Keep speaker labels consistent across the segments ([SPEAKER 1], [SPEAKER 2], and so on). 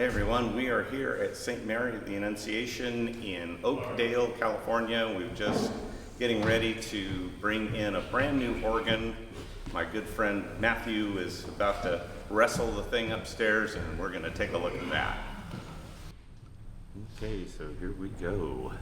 [SPEAKER 1] Hey everyone, we are here at St. Mary of the Annunciation in Oakdale, California. We're just getting ready to bring in a brand new organ. My good friend Matthew is about to wrestle the thing upstairs and we're going to take a look at that. Okay, so here we go.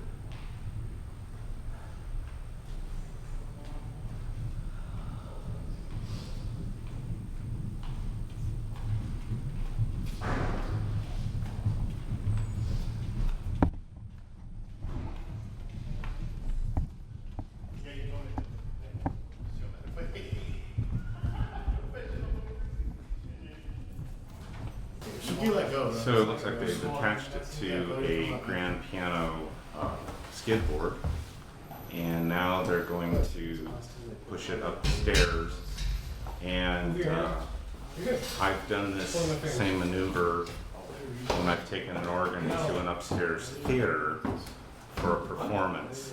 [SPEAKER 1] So it looks like they've attached it to a grand piano skid board, and now they're going to push it upstairs. And I've done this same maneuver when I've taken an organ to an upstairs theater for a performance.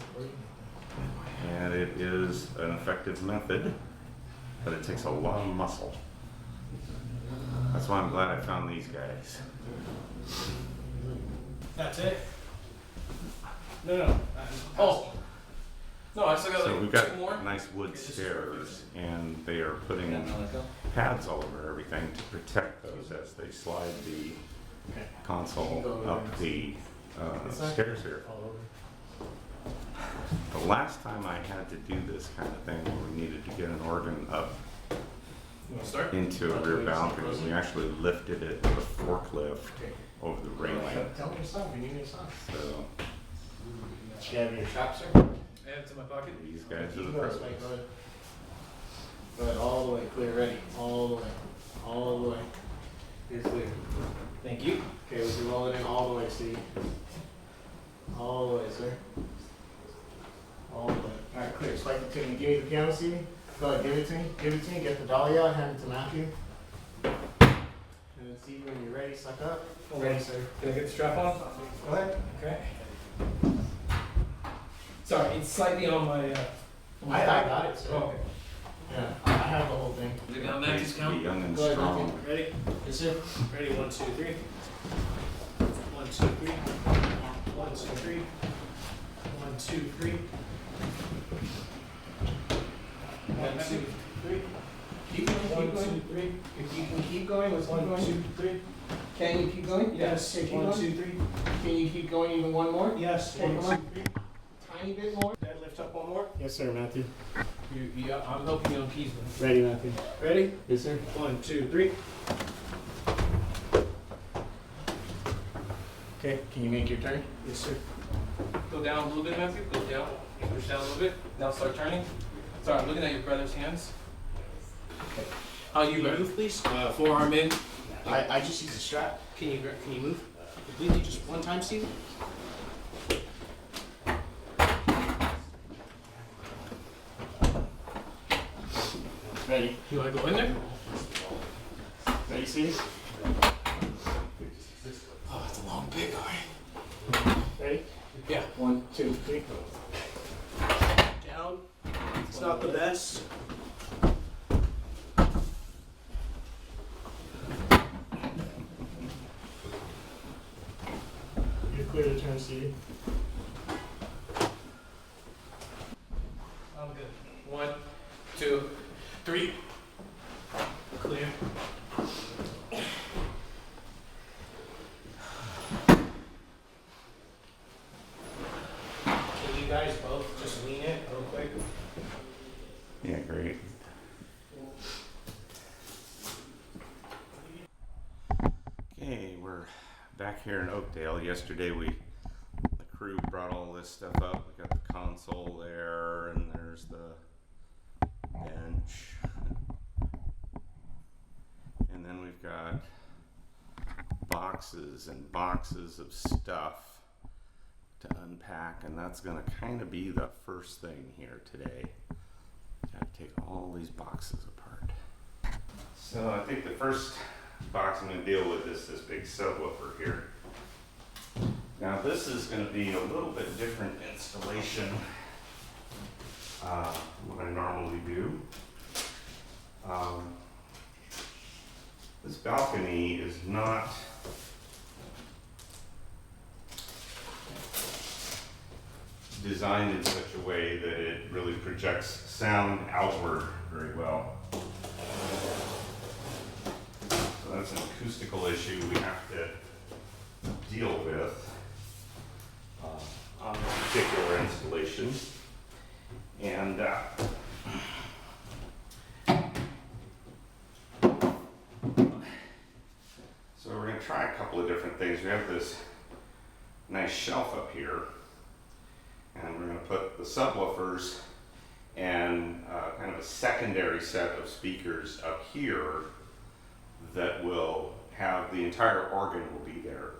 [SPEAKER 1] And it is an effective method, but it takes a lot of muscle. That's why I'm glad I found these guys.
[SPEAKER 2] That's it? No. Oh. No, I still got
[SPEAKER 1] So we've
[SPEAKER 2] like
[SPEAKER 1] got
[SPEAKER 2] two more.
[SPEAKER 1] nice wood stairs, and they are putting pads all over everything to protect those as they slide the console up the stairs here. The last time I had to do this kind of thing where we needed to get an organ up into a rear balcony, we actually lifted it with a forklift over the railing.
[SPEAKER 3] Tell me your song, you need your song.
[SPEAKER 1] So
[SPEAKER 3] You have your strap, sir?
[SPEAKER 2] Add it to my pocket.
[SPEAKER 1] these guys are the
[SPEAKER 3] Keep going,
[SPEAKER 1] pros.
[SPEAKER 3] Spike, go ahead. Go ahead, all the way, clear, ready, all the way, all the way. It's clear.
[SPEAKER 2] Thank you.
[SPEAKER 3] Okay, we can roll it in all the way, Steve. All the way, sir. All the way. Alright, clear. Spike, can you give me the piano, Stevie? Go ahead, give it to me. Give it to me. Get the dolly out, hand it to Matthew. And then Stevie, when you're ready, suck up. Ready, sir.
[SPEAKER 2] Can I get the strap on?
[SPEAKER 3] Go ahead.
[SPEAKER 2] Okay. Sorry, it's slightly on my.
[SPEAKER 3] I got it, sir.
[SPEAKER 2] Oh, okay.
[SPEAKER 3] Yeah, I have the whole thing.
[SPEAKER 2] Is it got
[SPEAKER 1] Be
[SPEAKER 2] Matthew's count?
[SPEAKER 1] young and
[SPEAKER 3] Go ahead,
[SPEAKER 1] strong.
[SPEAKER 3] Matthew.
[SPEAKER 2] Ready?
[SPEAKER 3] Yes, sir.
[SPEAKER 2] Ready? 1, 2, 3. 1, 2, 3. 1, 2, 3. 1, 2, 3. 1, 2, 3.
[SPEAKER 3] Keep going,
[SPEAKER 2] 1,
[SPEAKER 3] keep
[SPEAKER 2] 2,
[SPEAKER 3] going.
[SPEAKER 2] 3.
[SPEAKER 3] If you can keep going, let's keep
[SPEAKER 2] 1,
[SPEAKER 3] going.
[SPEAKER 2] 2, 3.
[SPEAKER 3] Can you keep going?
[SPEAKER 2] Yes.
[SPEAKER 3] Okay, keep
[SPEAKER 2] 1,
[SPEAKER 3] going.
[SPEAKER 2] 2, 3.
[SPEAKER 3] Can you keep going even one more?
[SPEAKER 2] Yes.
[SPEAKER 3] Okay,
[SPEAKER 2] 1,
[SPEAKER 3] come
[SPEAKER 2] 2,
[SPEAKER 3] on.
[SPEAKER 2] 3.
[SPEAKER 3] Tiny bit more.
[SPEAKER 2] Dad, lift up one more.
[SPEAKER 3] Yes, sir, Matthew.
[SPEAKER 2] Yeah, I'm helping you on keys, man.
[SPEAKER 3] Ready, Matthew.
[SPEAKER 2] Ready?
[SPEAKER 3] Yes, sir.
[SPEAKER 2] 1, 2, 3.
[SPEAKER 3] Okay, can you make your turn?
[SPEAKER 2] Yes, sir. Go down a little bit, Matthew. Go down. Push down a little bit. Now start turning. Sorry, I'm looking at your brother's hands.
[SPEAKER 3] Okay.
[SPEAKER 2] You move, please. Forearm in.
[SPEAKER 3] I just use a strap.
[SPEAKER 2] Can you move? Completely, just one time, Steve.
[SPEAKER 3] Ready.
[SPEAKER 2] You want to go in there?
[SPEAKER 3] Ready, Steve?
[SPEAKER 2] Oh, it's a long pick. All right.
[SPEAKER 3] Ready?
[SPEAKER 2] Yeah.
[SPEAKER 3] 1, 2, 3.
[SPEAKER 2] Down. It's not the best.
[SPEAKER 3] You're clear to turn, Steve.
[SPEAKER 2] I'm good. 1, 2, 3. Clear. Can you guys both just lean it real quick?
[SPEAKER 1] Yeah, great. Okay, we're back here in Oakdale. Yesterday the crew brought all this stuff up. We got the console there, and there's the bench. And then we've got boxes and boxes of stuff to unpack, and that's gonna kind of be the first thing here today. Gotta take all these boxes apart. So I think the first box I'm going to deal with is this big subwoofer here. Now this is going to be a little bit different installation what I normally do. This balcony is not designed in such a way that it really projects sound outward very well. So that's an acoustical issue we have to deal with on this particular installation. And so we're going to try a couple of different things. We have this nice shelf up here, and we're going to put the subwoofers and kind of a secondary set of speakers up here that will have the entire organ will be there.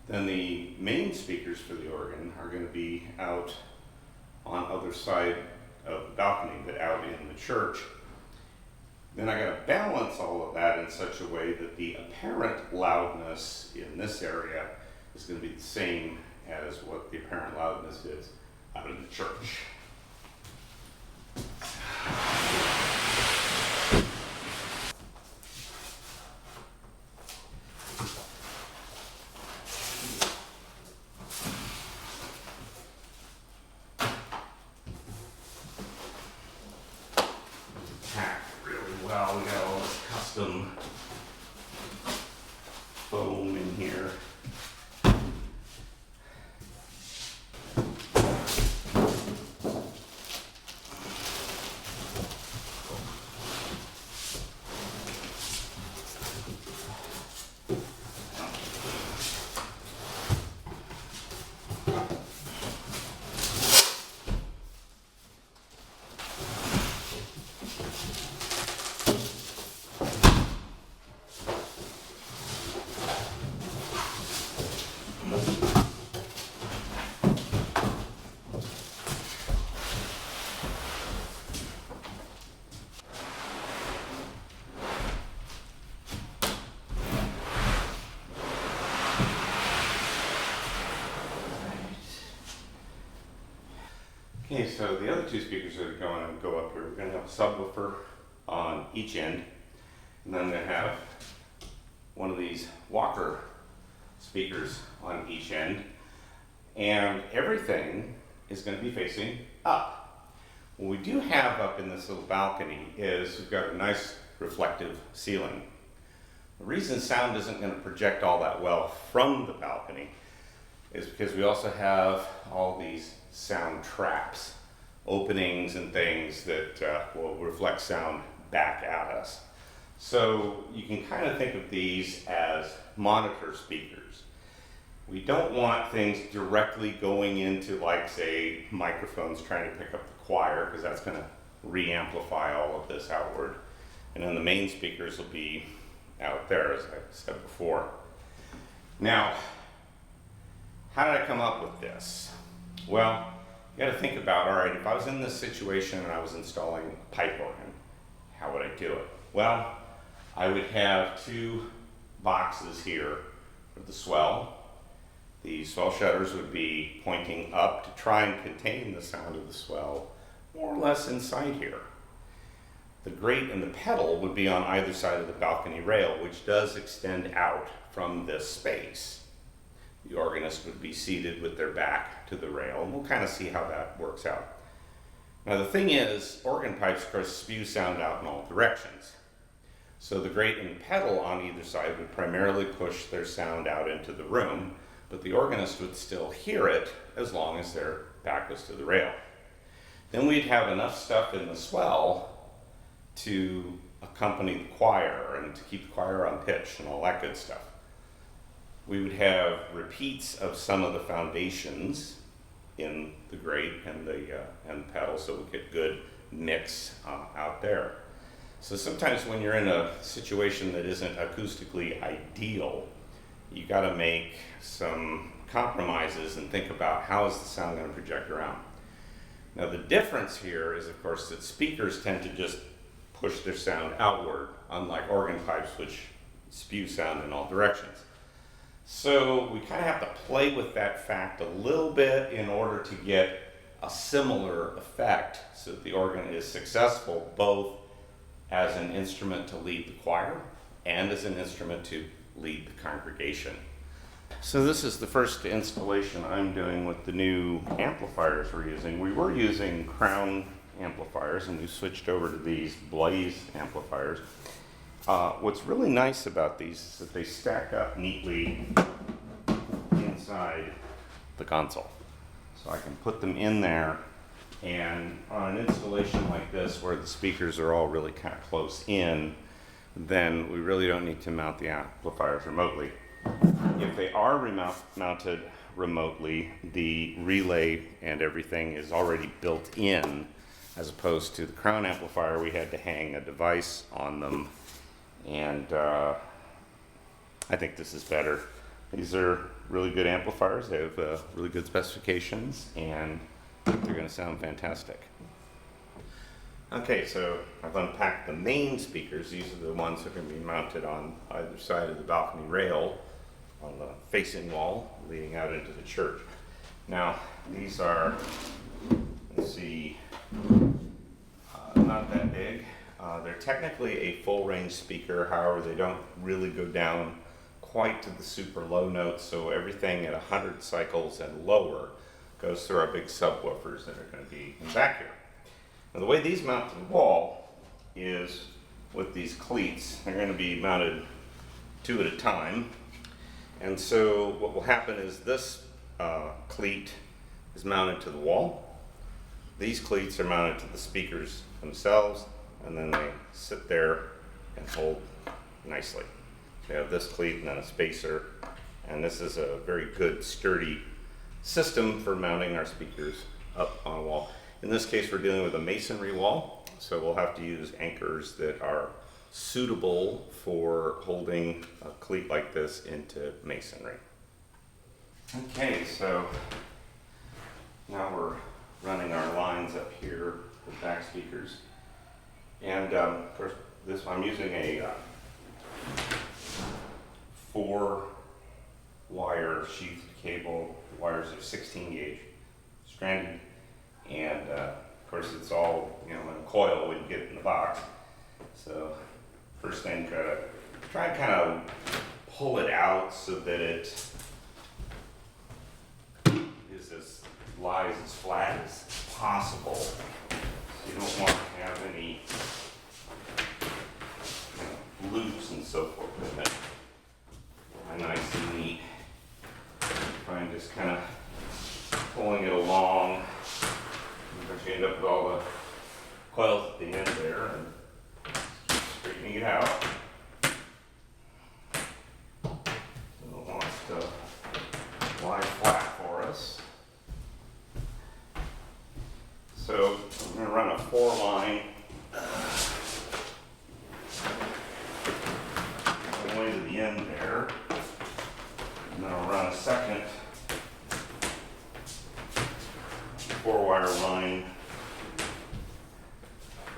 [SPEAKER 1] Then the main speakers for the organ are going to be out on other side of the balcony, but out in the church. Then I got to balance all of that in such a way that the apparent loudness in this area is going to be the same as what the apparent loudness is out in the church. Packed really well. We got all this custom foam in here. Okay, so the other two speakers that are going to go up here, we're going to have a subwoofer on each end, and then I'm going to have one of these Walker speakers on each end, and everything is going to be facing up. What we do have up in this little balcony is we've got a nice reflective ceiling. The reason sound isn't going to project all that well from the balcony is because we also have all these sound traps, openings and things that will reflect sound back at us. So you can kind of think of these as monitor speakers. We don't want things directly going into, like, say, microphones trying to pick up the choir, because that's going to re-amplify all of this outward. And then the main speakers will be out there, as I said before. Now, how did I come up with this? Well, you got to think about, all right, if I was in this situation and I was installing a pipe organ, how would I do it? Well, I would have two boxes here for the swell. The swell shutters would be pointing up to try and contain the sound of the swell, more or less inside here. The grate and the pedal would be on either side of the balcony rail, which does extend out from this space. The organist would be seated with their back to the rail, and we'll kind of see how that works out. Now the thing is, organ pipes, of course, spew sound out in all directions. So the grate and pedal on either side would primarily push their sound out into the room, but the organist would still hear it as long as their back was to the rail. Then we'd have enough stuff in the swell to accompany the choir and to keep the choir on pitch and all that good stuff. We would have repeats of some of the foundations in the grate and the pedal, so we get good mix out there. So sometimes when you're in a situation that isn't acoustically ideal, you got to make some compromises and think about how is the sound going to project around. Now the difference here is, of course, that speakers tend to just push their sound outward, unlike organ pipes, which spew sound in all directions. So we kind of have to play with that fact a little bit in order to get a similar effect so that the organ is successful both as an instrument to lead the choir and as an instrument to lead the congregation. So this is the first installation I'm doing with the new amplifiers we're using. We were using Crown amplifiers and we switched over to these Blaze amplifiers. What's really nice about these is that they stack up neatly inside the console. So I can put them in there, and on an installation like this where the speakers are all really kind of close in, then we really don't need to mount the amplifiers remotely. If they are mounted remotely, the relay and everything is already built in, as opposed to the Crown amplifier, we had to hang a device on them, and I think this is better. These are really good amplifiers. They have really good specifications, and they're going to sound fantastic. Okay, so I've unpacked the main speakers. These are the ones that are going to be mounted on either side of the balcony rail on the facing wall leading out into the church. Now, these are, let's see, not that big. They're technically a full range speaker, however they don't really go down quite to the super low notes, so everything at 100 cycles and lower goes through our big subwoofers that are going to be in back here. Now the way these mount to the wall is with these cleats. They're going to be mounted 2 at a time, and so what will happen is this cleat is mounted to the wall. These cleats are mounted to the speakers themselves, and then they sit there and hold nicely. We have this cleat and then a spacer, and this is a very good sturdy system for mounting our speakers up on a wall. In this case, we're dealing with a masonry wall, so we'll have to use anchors that are suitable for holding a cleat like this into masonry. Okay, so now we're running our lines up here with back speakers, and of course I'm using a 4-wire sheathed cable. The wires are 16 gauge stranded, and of course it's all, in a coil when you get it in the box. So first thing, try and kind of pull it out so that it lies as flat as possible. You don't want to have any loops and so forth in it. Nice and neat. Try and just kind of pulling it along. Of course, you end up with all the coils at the end there, and straightening it out. So it wants to lie flat for us. So I'm going to run a 4-line all the way to the end there. And then I'll run a second 4-wire line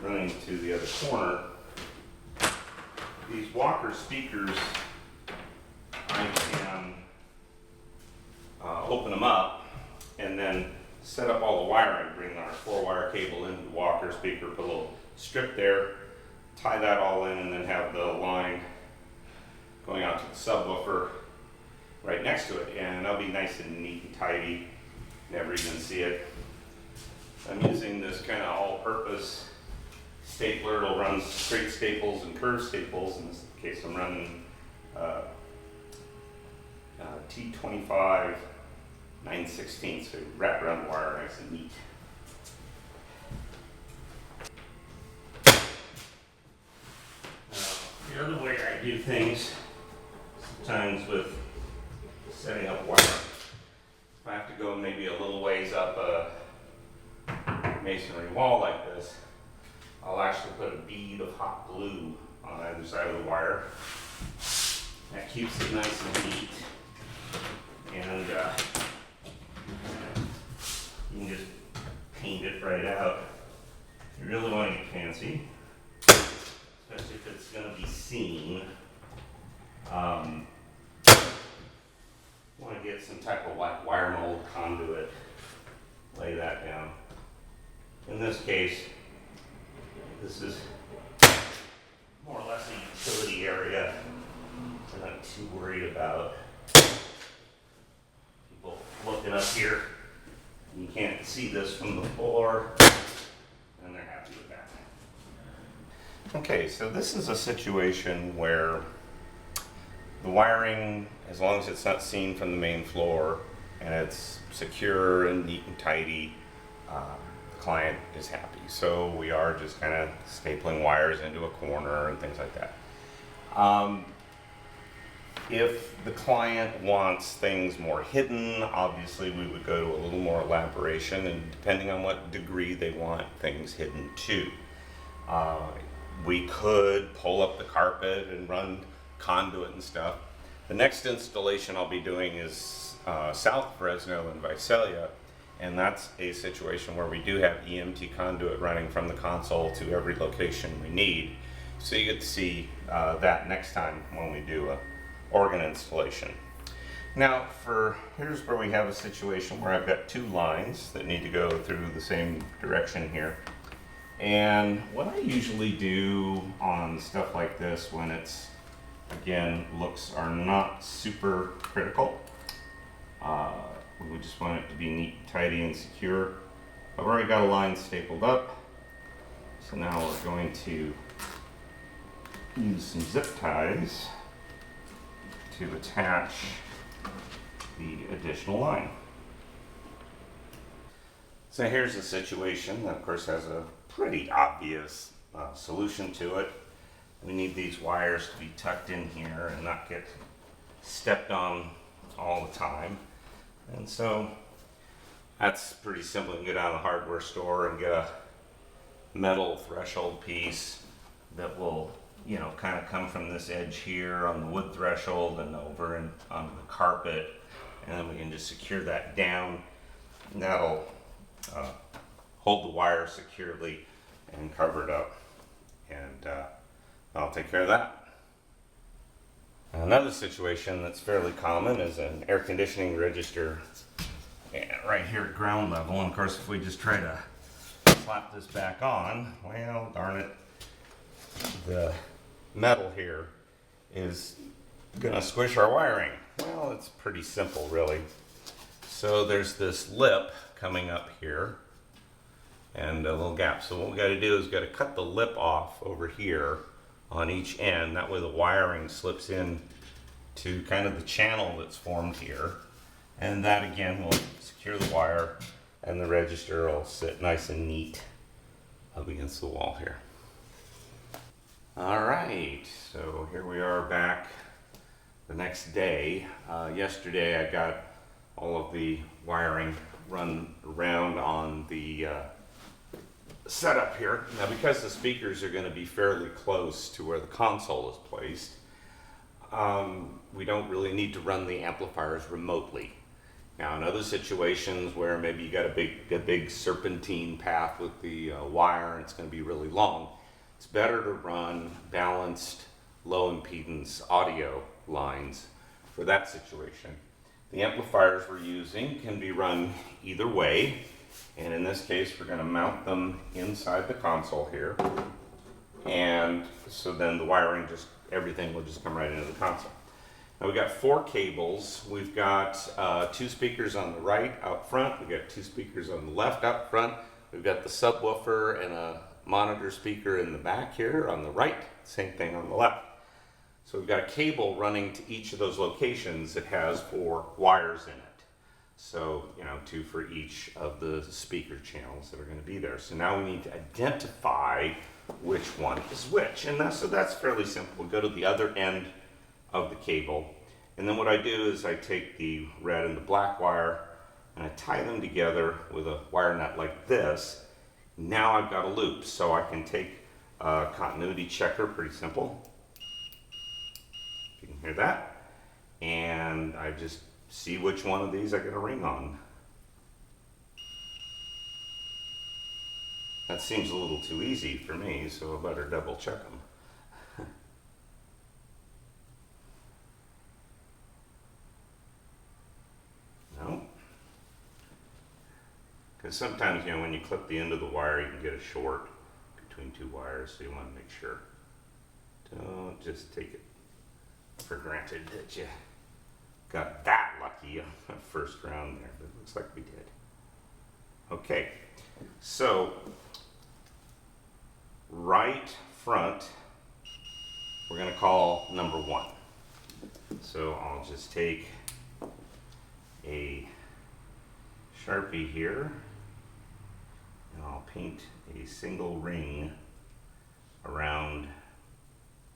[SPEAKER 1] running to the other corner. These Walker speakers, I can open them up and then set up all the wiring, bring our 4-wire cable into the Walker speaker, put a little strip there, tie that all in, and then have the line going out to the subwoofer right next to it, and that'll be nice and neat and tidy. Never even see it. I'm using this kind of all-purpose stapler. It'll run straight staples and curved staples. In this case, I'm running T25 9/16, so wrap around the wire nice and neat. The other way I do things, sometimes with setting up wire, if I have to go maybe a little ways up a masonry wall like this, I'll actually put a bead of hot glue on either side of the wire. That keeps it nice and neat, and you can just paint it right out. You really want to get fancy, especially if it's going to be seen. Want to get some type of wire mold conduit, lay that down. In this case, this is more or less a utility area I'm not too worried about. looking up here. You can't see this from the floor, and they're happy with that. Okay, so this is a situation where the wiring, as long as it's not seen from the main floor and it's secure and neat and tidy, the client is happy. So we are just kind of stapling wires into a corner and things like that. If the client wants things more hidden, obviously we would go to a little more elaboration, and depending on what degree they want things hidden to. We could pull up the carpet and run conduit and stuff. The next installation I'll be doing is South Fresno and Visalia, and that's a situation where we do have EMT conduit running from the console to every location we need. So you get to see that next time when we do a organ installation. Now here's where we have a situation where I've got two lines that need to go through the same direction here. And what I usually do on stuff like this, when it's, again, looks are not super critical, we just want it to be neat, tidy, and secure. I've already got a line stapled up, so now we're going to use some zip ties to attach the additional line. So here's a situation that of course has a pretty obvious solution to it. We need these wires to be tucked in here and not get stepped on all the time. And so that's pretty simple. You can go down to the hardware store and get a metal threshold piece that will, you know, kind of come from this edge here on the wood threshold and over and onto the carpet, and then we can just secure that down, and that'll hold the wire securely and cover it up, and I'll take care of that. Another situation that's fairly common is an air conditioning register right here at ground level, and of course if we just try to slap this back on, well, darn it, the metal here is gonna squish our wiring. Well, it's pretty simple really. So there's this lip coming up here and a little gap. So what we got to do is got to cut the lip off over here on each end. That way the wiring slips in to kind of the channel that's formed here. And that again will secure the wire, and the register will sit nice and neat up against the wall here. All right, so here we are back the next day. Yesterday I got all of the wiring run around on the setup here. Now because the speakers are going to be fairly close to where the console is placed, we don't really need to run the amplifiers remotely. Now in other situations where maybe you got a big serpentine path with the wire and it's going to be really long, it's better to run balanced low impedance audio lines for that situation. The amplifiers we're using can be run either way, and in this case we're going to mount them inside the console here, and so then the wiring, just everything will just come right into the console. Now we've got 4 cables. We've got 2 speakers on the right out front, we've got 2 speakers on the left out front, we've got the subwoofer and a monitor speaker in the back here on the right, same thing on the left. So we've got a cable running to each of those locations that has 4 wires in it. So, you know, 2 for each of the speaker channels that are going to be there. So now we need to identify which one is which. And so that's fairly simple. We'll go to the other end of the cable. And then what I do is I take the red and the black wire and I tie them together with a wire nut like this. Now I've got a loop. So I can take a continuity checker, pretty simple. You can hear that, and I just see which one of these I get a ring on. That seems a little too easy for me, so I better double check them. No, because sometimes, you know, when you clip the end of the wire you can get a short between 2 wires, so you want to make sure. Don't just take it for granted that you got that lucky. wacky on the first round there, but it looks like we did. Okay, so right front, we're going to call number 1. So I'll just take a Sharpie here, and I'll paint a single ring around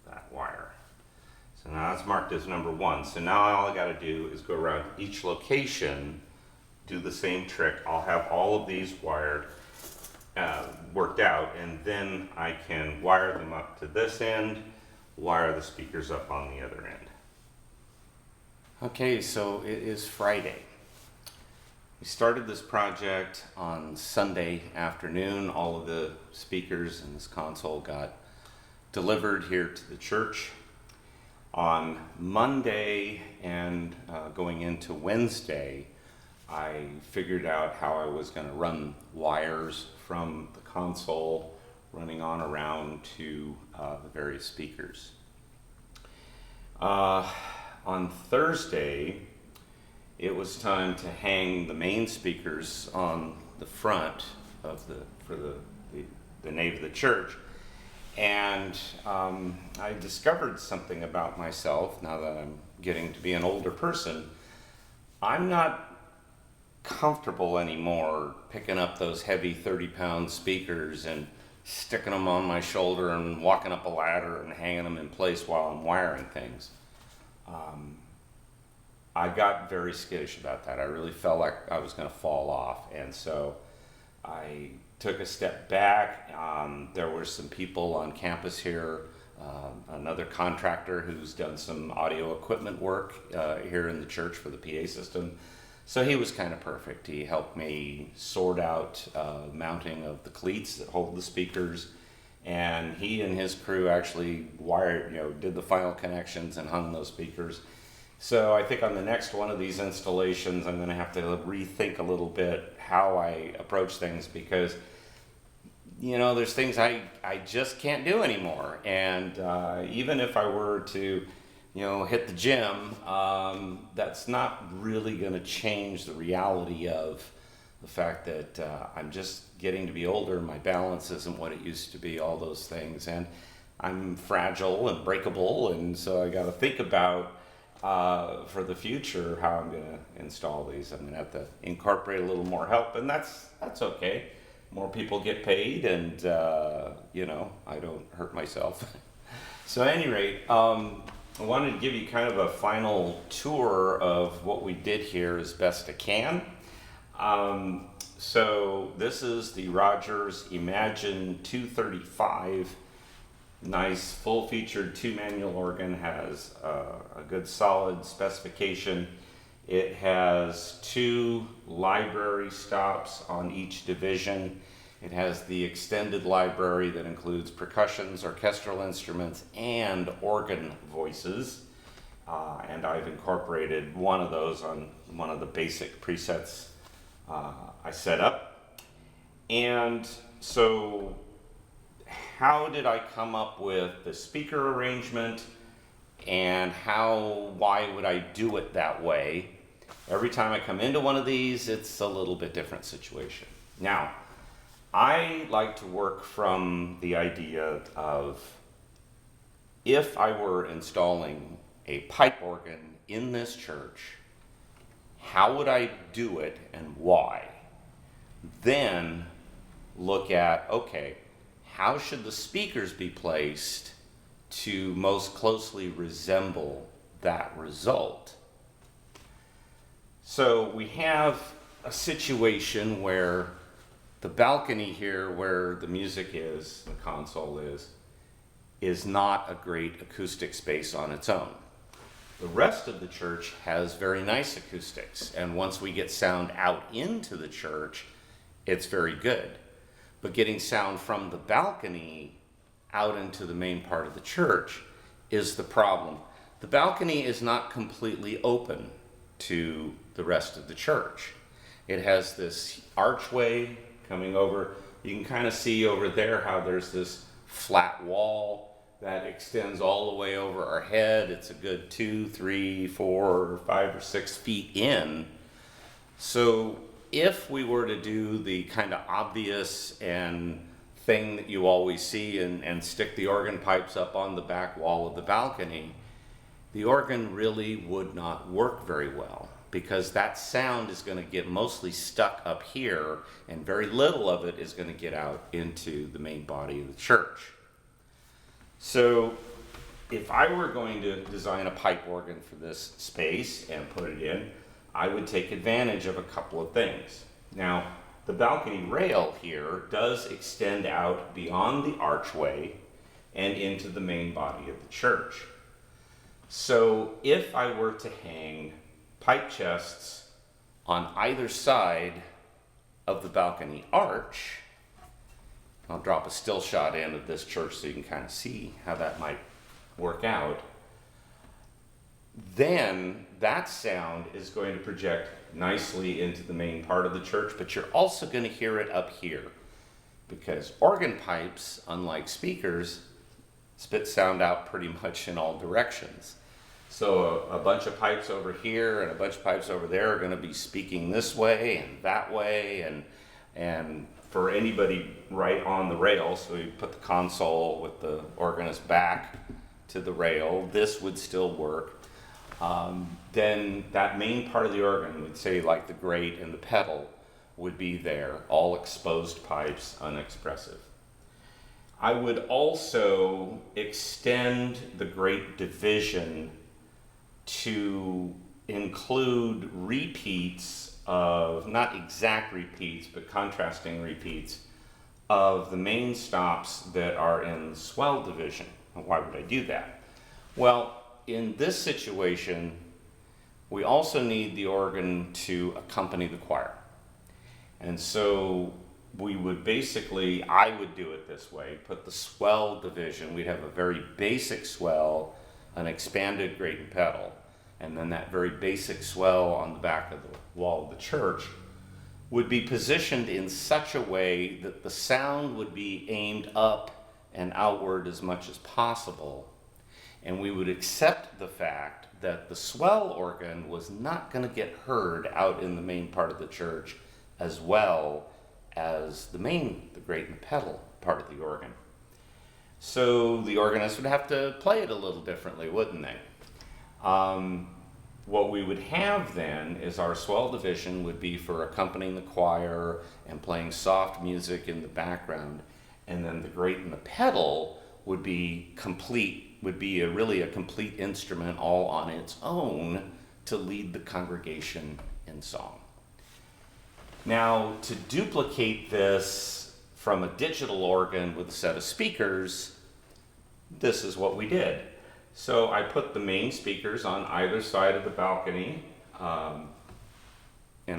[SPEAKER 1] that wire. So now that's marked as number 1. So now all I got to do is go around each location, do the same trick. I'll have all of these wired, worked out, and then I can wire them up to this end, wire the speakers up on the other end. Okay, so it is Friday. We started this project on Sunday afternoon. All of the speakers in this console got delivered here to the church. On Monday and going into Wednesday, I figured out how I was going to run wires from the console running on around to the various speakers. On Thursday, it was time to hang the main speakers on the front of the nave of the church. And I discovered something about myself now that I'm getting to be an older person. I'm not comfortable anymore picking up those heavy 30-pound speakers and sticking them on my shoulder and walking up a ladder and hanging them in place while I'm wiring things. I got very skittish about that. I really felt like I was going to fall off, and so I took a step back. There were some people on campus here, another contractor who's done some audio equipment work here in the church for the PA system. So he was kind of perfect. He helped me sort out mounting of the cleats that hold the speakers, and he and his crew actually did the final connections and hung those speakers. So I think on the next one of these installations, I'm going to have to rethink a little bit how I approach things, because there's things I just can't do anymore. And even if I were to hit the gym, that's not really going to change the reality of the fact that I'm just getting to be older. My balance isn't what it used to be, all those things. And I'm fragile and breakable, and so I got to think about for the future how I'm going to install these. I'm going to have to incorporate a little more help, and that's okay. More people get paid, and I don't hurt myself. So at any rate, I wanted to give you kind of a final tour of what we did here as best I can. So this is the Rodgers Imagine 235. Nice full-featured 2-manual organ, has a good solid specification. It has 2 library stops on each division. It has the extended library that includes percussions, orchestral instruments, and organ voices. And I've incorporated one of those on one of the basic presets I set up. And so how did I come up with the speaker arrangement, and why would I do it that way? Every time I come into one of these, it's a little bit different situation. Now, I like to work from the idea of, if I were installing a pipe organ in this church, how would I do it and why? Then look at, okay, how should the speakers be placed to most closely resemble that result? So we have a situation where the balcony here, where the music is, the console is not a great acoustic space on its own. The rest of the church has very nice acoustics, and once we get sound out into the church, it's very good. But getting sound from the balcony out into the main part of the church is the problem. The balcony is not completely open to the rest of the church. It has this archway coming over. You can kind of see over there how there's this flat wall that extends all the way over our head. It's a good 2, 3, 4, 5, or 6 feet in. So if we were to do the kind of obvious and thing that you always see and stick the organ pipes up on the back wall of the balcony, the organ really would not work very well, because that sound is going to get mostly stuck up here, and very little of it is going to get out into the main body of the church. So if I were going to design a pipe organ for this space and put it in, I would take advantage of a couple of things. Now, the balcony rail here does extend out beyond the archway and into the main body of the church. So if I were to hang pipe chests on either side of the balcony arch, I'll drop a still shot in of this church so you can kind of see how that might work out. Then that sound is going to project nicely into the main part of the church, but you're also going to hear it up here, because organ pipes, unlike speakers, spit sound out pretty much in all directions. So a bunch of pipes over here and a bunch of pipes over there are going to be speaking this way and that way, and for anybody right on the rail, so you put the console with the organist back to the rail, this would still work. Then that main part of the organ, we'd say like the grate and the pedal, would be there, all exposed pipes, unexpressive. I would also extend the grate division to include repeats of, not exact repeats, but contrasting repeats of the main stops that are in the swell division. Why would I do that? Well, in this situation, we also need the organ to accompany the choir. And so we would basically, I would do it this way, put the swell division, we'd have a very basic swell, an expanded grate and pedal, and then that very basic swell on the back of the wall of the church would be positioned in such a way that the sound would be aimed up and outward as much as possible. And we would accept the fact that the swell organ was not going to get heard out in the main part of the church as well as the grate and pedal part of the organ. So the organist would have to play it a little differently, wouldn't they? What we would have then is our swell division would be for accompanying the choir and playing soft music in the background, and then the grate and the pedal would be complete, would be really a complete instrument all on its own to lead the congregation in song. Now, to duplicate this from a digital organ with a set of speakers, this is what we did. So I put the main speakers on either side of the balcony, and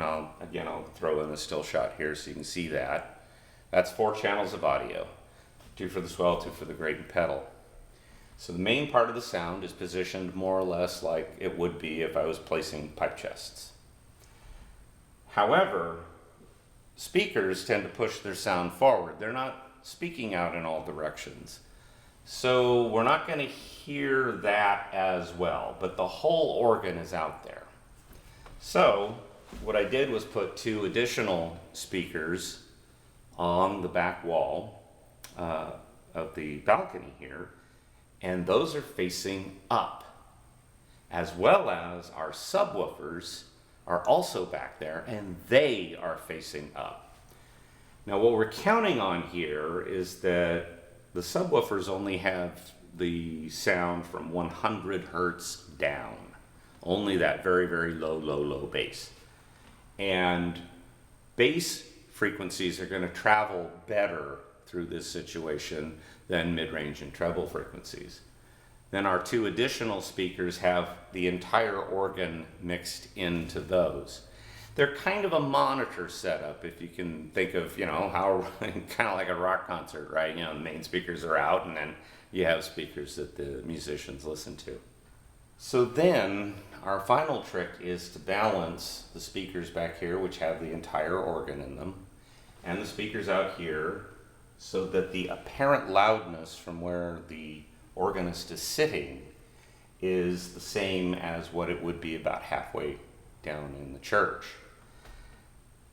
[SPEAKER 1] I'll throw in a still shot here so you can see that. That's 4 channels of audio, 2 for the swell, 2 for the grate and pedal. So the main part of the sound is positioned more or less like it would be if I was placing pipe chests. However, speakers tend to push their sound forward. They're not speaking out in all directions. So we're not going to hear that as well, but the whole organ is out there. So what I did was put 2 additional speakers on the back wall of the balcony here, and those are facing up, as well as our subwoofers are also back there, and they are facing up. Now what we're counting on here is that the subwoofers only have the sound from 100 hertz down, only that very, very low bass. And bass frequencies are going to travel better through this situation than mid-range and treble frequencies. Then our 2 additional speakers have the entire organ mixed into those. They're kind of a monitor setup, if you can think of, how kind of like a rock concert, right? The main speakers are out, and then you have speakers that the musicians listen to. So then our final trick is to balance the speakers back here, which have the entire organ in them, and the speakers out here, so that the apparent loudness from where the organist is sitting is the same as what it would be about halfway down in the church.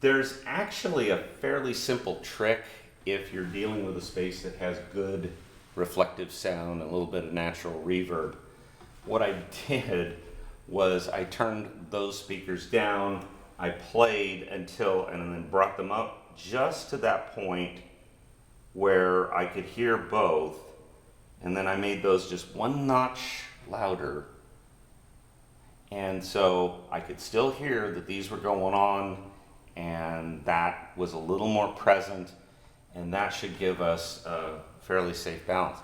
[SPEAKER 1] There's actually a fairly simple trick if you're dealing with a space that has good reflective sound and a little bit of natural reverb. What I did was I turned those speakers down, I played until, and then brought them up just to that point where I could hear both, and then I made those just one notch louder. And so I could still hear that these were going on, and that was a little more present, and that should give us a fairly safe balance.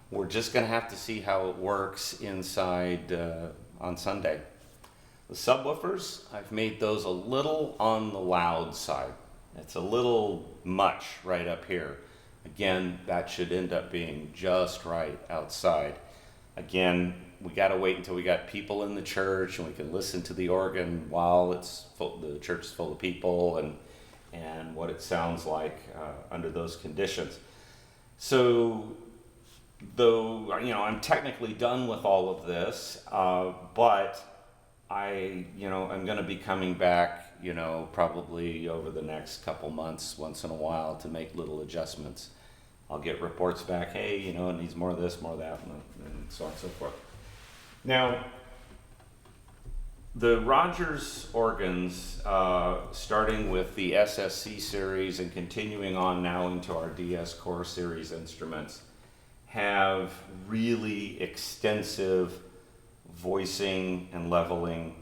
[SPEAKER 1] We're just going to have to see how it works inside on Sunday. The subwoofers, I've made those a little on the loud side. It's a little much right up here. Again, that should end up being just right outside. Again, we got to wait until we got people in the church and we can listen to the organ while it's full, the church is full of people, and what it sounds like under those conditions. So, though I'm technically done with all of this, but I'm going to be coming back, probably over the next couple months, once in a while, to make little adjustments. I'll get reports back, hey, it needs more of this, more of that, and so on and so forth. Now, the Rodgers organs, starting with the SSC series and continuing on now into our DS Core series instruments, have really extensive voicing and leveling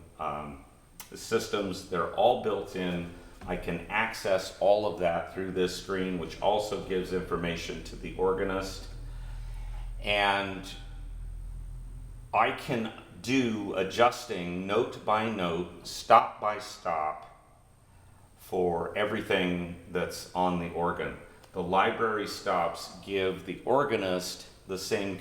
[SPEAKER 1] systems. They're all built in. I can access all of that through this screen, which also gives information to the organist. And I can do adjusting note by note, stop by stop for everything that's on the organ. The library stops give the organist the same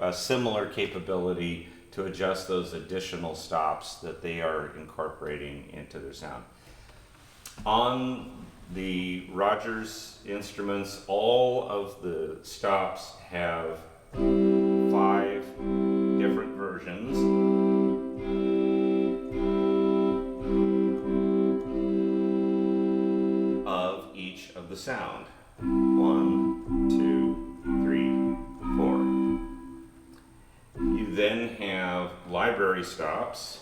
[SPEAKER 1] a similar capability to adjust those additional stops that they are incorporating into their sound. On the Rodgers instruments, all of the stops have 5 different versions of each of the sound. 1, 2, 3, 4. You then have library stops.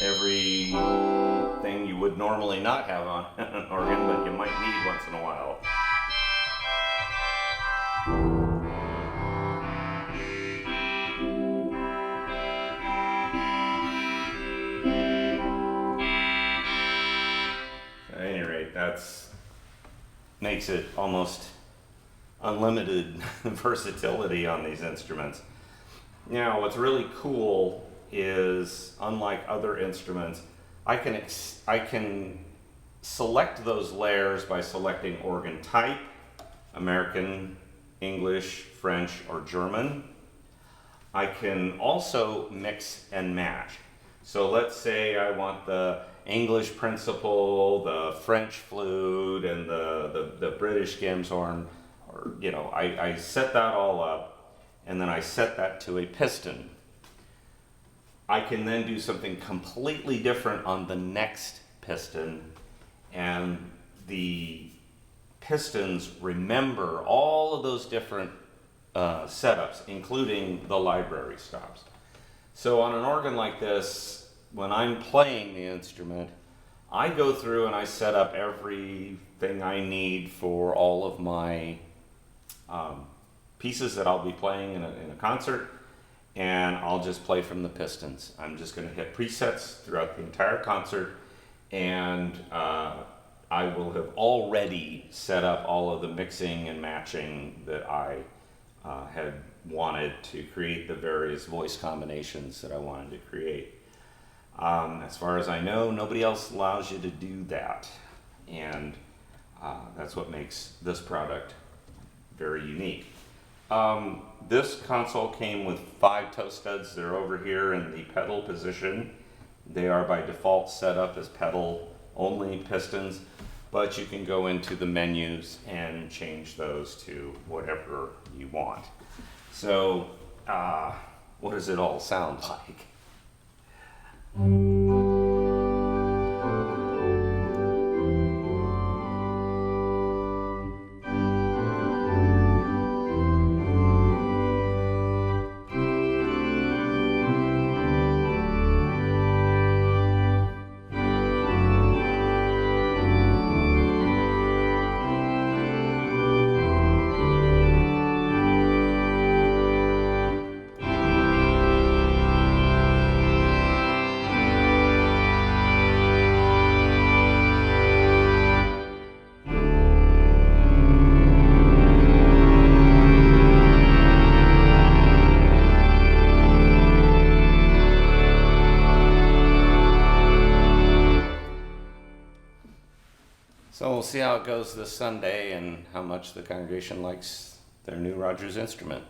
[SPEAKER 1] Everything you would normally not have on an organ, but you might need once in a while. At any rate, that's makes it almost unlimited versatility on these instruments. Now, what's really cool is, unlike other instruments, I can select those layers by selecting organ type, American, English, French, or German. I can also mix and match. So let's say I want the English principal, the French flute, and the British Gemshorn, or I set that all up, and then I set that to a piston. I can then do something completely different on the next piston, and the pistons remember all of those different setups, including the library stops. So on an organ like this, when I'm playing the instrument, I go through and I set up everything I need for all of my pieces that I'll be playing in a concert, and I'll just play from the pistons. I'm just going to hit presets throughout the entire concert, and I will have already set up all of the mixing and matching that I had wanted to create the various voice combinations that I wanted to create. As far as I know, nobody else allows you to do that, and that's what makes this product very unique. This console came with 5 toe studs. They're over here in the pedal position. They are by default set up as pedal only pistons, but you can go into the menus and change those to whatever you want. So, what does it all sound like? So we'll see how it goes this Sunday and how much the congregation likes their new Rodgers instrument.